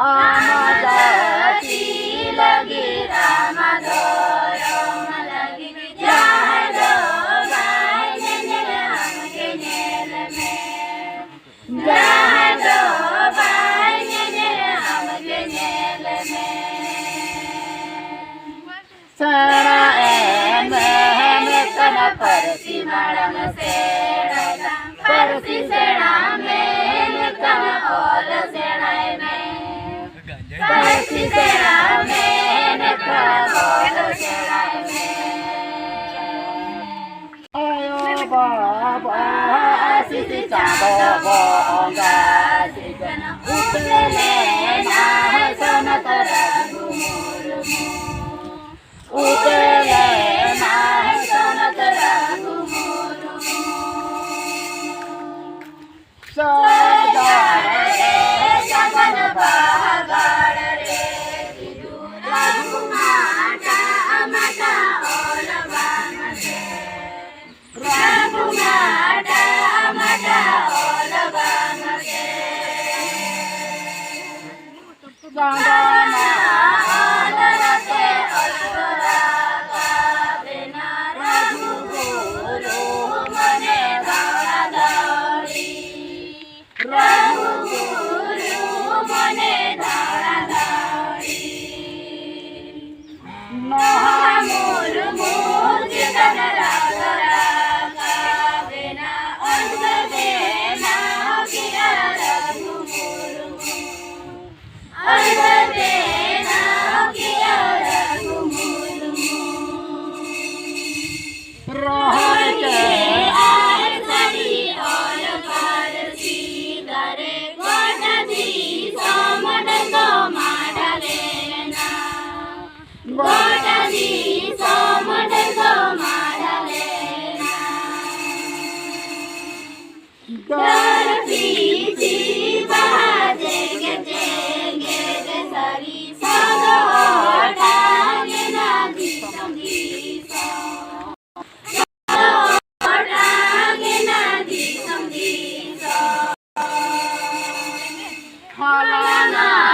आमदासी लगी रामधोरम लगी जहाँ दो भाई नेल हमके नेल में जहाँ दो भाई नेल हमके नेल में सड़ा महमकन परसी मड़म सेड़ा परसी सेड़ा में कन और सेड़ा में परसी सेड़ा में कन और सेड़ा में आयो बाबा सिसी चाँदो बोंगा सिकन उतले ना सोनत रंगु मुरुमु उतले ना सोनत रंगु मुरुमु सदार रे सगन बहागार रे रघुमाता अमता ओलवान रे रघुमाता अमता ओलवान रे गंगाना आदरते अलरा बिना रघुगुरु मने गौरा दौड़ी रघुगुरु मने गौरा दौड़ी मोहमूल मूर्तितन रागरा बिना अंत देना किया रघुगुरु अंत देना किया रघुगुरु रोहन के आए सरी और पारसी करे गोटा दी सोमड को माडलेना गोटा दी सोमड को माडलेना दर पीछी बाजे के जेगे सरी सगोटा के नादी संगीसा Halana